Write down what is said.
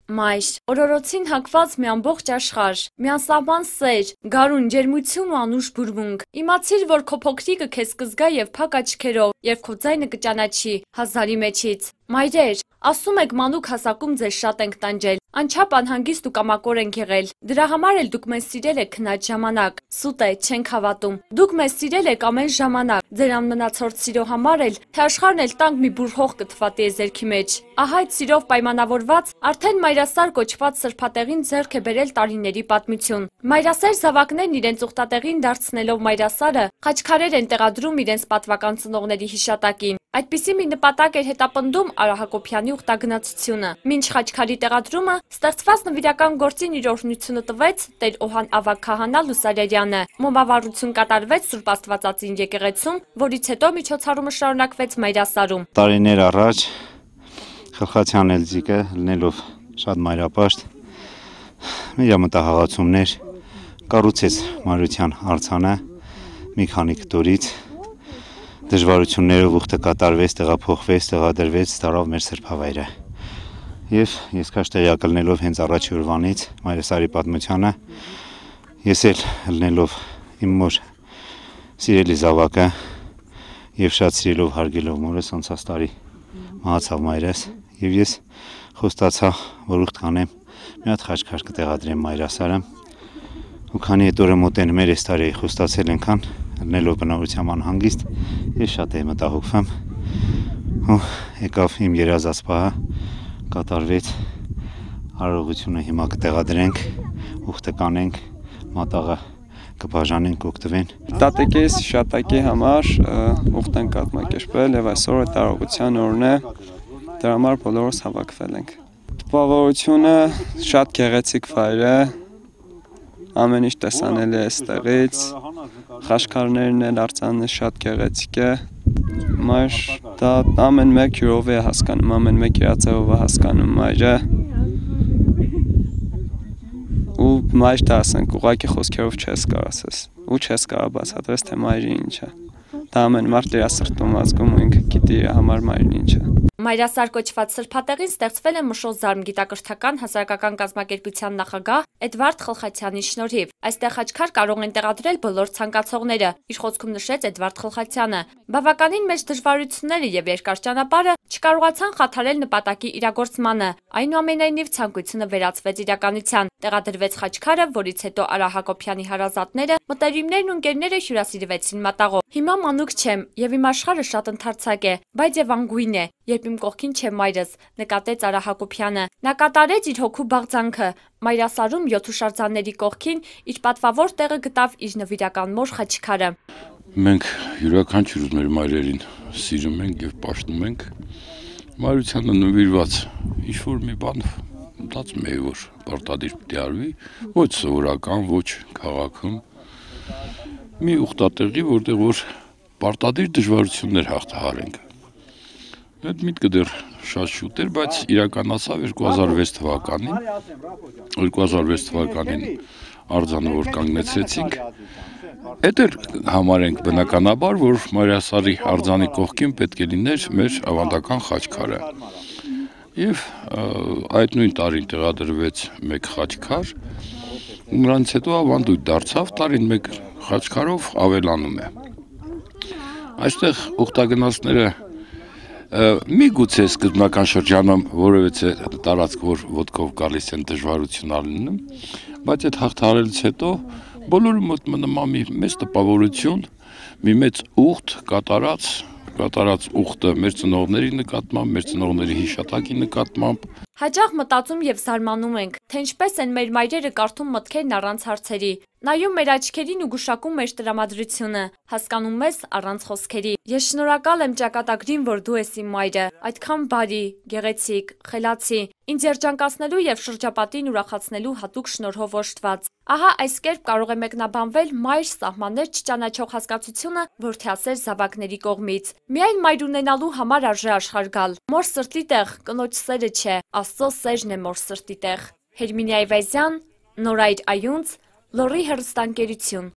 Մայր, օրորոցին հակված մի ամբողջ աշխարհ, մի անսահման սեր, գարուն, ջերմություն ու անուշ բուրմունք։ Իմացիր, որ քո փոքրիկը քեզ կզգա եւ փակ աչքերով, երբ քո ձայնը կճանաչի հազարի մեջից։ Մայրեր, ասում եք մանուկ հասակում ձեզ շատ ենք տանջել, անչափ անհանգիստ ու կամակոր ենք եղել։ Դրա համար էլ դուք մեզ սիրել եք քնած ժամանակ։ Սուտ է, չենք հավատում։ Դուք մեզ սիրել եք ամեն ժամանակ։ Ձեր անմնացորդ սիրո համար էլ թե աշխարհն էլ տանկ մի բուր հող կթվատի եզերքի մեջ։ Ահա այդ սիրով պայմանավորված արդեն մայրասար կոչված սրբատեղին ձեռք է բերել տարիների պատմություն։ Մայրասեր զավակներն իրենց ուխտատեղին դարձնելով մայրասարը, խաչքարեր են տեղադրում իրենց պատվական ծնողների հիշատակին։ Այդպիսի մի նպատակ էր հետապնդում Արա Հակոբյանի ուխտագնացությունը։ Մինչ խաչքարի տեղադրումը ստեղծված նվիրական գործին իր օրհնությունը տվեց Տեր Օհան ավագ քահանա Լուսարերյանը։ Մոմավառություն կատարվեց Սուրբ Աստվածածին եկեղեցում, որից հետո միջոցառումը շարունակվեց մայրասարում։ Տարիներ առաջ Խլխացյան Էլզիկը լինելով շատ մայրապաշտ մի մտահղացումներ կառուցեց Մարության արձանը մի քանի կտորից դժվարություններով ուխտը կատարվեց, տեղափոխվեց, տեղադրվեց, տարավ մեր սրբավայրը։ Եվ ես քաշ տեղյակ լինելով հենց առաջի օրվանից մայրասարի պատմությանը, ես էլ լինելով իմ մոր սիրելի զավակը եւ շատ սիրելով հարգելով մորս անցած տարի մահացավ մայրս եւ ես խոստացա, որ ուխտ կանեմ, մի հատ խաչքար կտեղադրեմ մայրասարը։ Ու քանի այդ օրը մոտենում էր, այս տարի խոստացել ենքան լինելով բնավորությամբ անհանգիստ, ես շատ էի մտահոգվում ու եկավ իմ երազած պահը, կատարվեց արարողությունը հիմա կտեղադրենք, ուխտը կանենք, մատաղը կբաժանենք, կօգտվեն։ Տատեկիս շատակի համար ուխտ են կազմակերպել եւ այսօր տարողության օրն է, դրա համար բոլորս հավաքվել ենք։ Տպավորությունը շատ գեղեցիկ վայր է, ամեն ինչ տեսանելի է այստեղից, խաչքարներն էլ արձանը շատ գեղեցիկ է, մայր դա ամեն մեկ յուրով է հասկանում, ամեն մեկ իրացեով է հասկանում մայրը, ու մայր դա ասենք ուղղակի խոսքերով չես կարող ասես, ու չես կարող բացատրես թե մայրը ինչ է, դա ամեն մարդ իր սրտում ազգում ու ինքը գիտի իր համար մայրն ինչ է։ Մայրասար կոչված սրբատեղին ստեղծվել է Մշոզարմ գիտակրթական հասարակական կազմակերպության նախագահ Էդվարդ Խլխացյանի շնորհիվ։ Այստեղ խաչքար կարող են տեղադրել բոլոր ցանկացողները, իր խոսքում նշեց Էդվարդ Խլխացյանը։ Բավականին մեծ դժվարությունները եւ երկար ճանապարհը չկարողացան խաթարել նպատակի իրագործմանը։ Այնուամենայնիվ ցանկությունը վերածվեց իրականության։ Տեղադրվեց խաչքարը, որից հետո Արա Հակոբյանի հարազատները, մտերիմներն ու ընկերները հյուրասիրվեցին մատաղով։ Հիմա մանուկ չեմ եւ իմ աշխարհը շատ ընդարձակ է, բայց եւ անգույն է, երբ իմ կողքին չէ մայրս, նկատեց Արա Հակոբյանը։ Նա կատարեց իր հոգու բաղձանքը։ Մայրասարում 7 հուշարձանների կողքին իր պատվավոր տեղը գտավ իր նվիրական մոր խաչքարը։ Մենք յուրաքանչյուր մեր մայրերին սիրում ենք եւ պաշտում ենք։ Մայրությանը նվիրված ինչ-որ մի բան մտածում եմ, որ պարտադիր պիտի արվի, ոչ սովորական, ոչ քաղաքում։ Մի ուխտատեղի, որտեղ որ պարտադիր դժվարություններ հաղթահարենք։ Այդ միտքը դեռ շատ շուտ էր, բայց իրականացավ 2006 թվականին։ 2006 թվականին արձանը որ կանգնեցրեցինք, այդ էլ համարենք բնականաբար, որ Մայրասարի արձանի կողքին պետք է լիներ մեր ավանդական խաչքարը։ Եվ այդ նույն տարին տեղադրվեց մեկ խաչքար, նրանից հետո ավանդույթ դարձավ, տարին մեկ խաչքարով ավելանում է։ Այստեղ ուխտագնացները միգուցե սկզբնական շրջանում որևէ տարածք, որ ոտքով գալիս են դժվարություն ալնում, բայց այդ հաղթահարելուց հետո բոլորի մոտ մնում մի մեծ տպավորություն, մի մեծ ուխտ կատարած ուխտը մեր ծնողների նկատմամբ, մեր ծնողների հիշատակի նկատմամբ։ Հաճախ մտածում եւ զարմանում ենք, թե ինչպես են մեր մայրերը կարդում մտքերն առանց հարցերի, նայում մեր աչքերին ու գուշակում մեր տրամադրությունը, հասկանում մեզ առանց խոսքերի։ Ես շնորհակալ եմ ճակատագրին, որ դու ես իմ մայրը, այդքան բարի, գեղեցիկ, խելացի, ինձ երջանկացնելու եւ շրջապատին ուրախացնելու հատուկ շնորհով օժտված։ Ահա այս կերպ կարող է մեկնաբանվել մայր սահմաններ չճանաչող հասկացությունը որդեասեր զավակների կողմից։ Միայն մայր ունենալու համար արժե աշխարհ գալ։ Մոր սրտի տեղ կնոջ սերը չէ, Աստծո սերն է մոր սրտի տեղ։ Հերմինե Այվազյան, Նորայր Այունց, Լոռի հեռուստաընկերություն։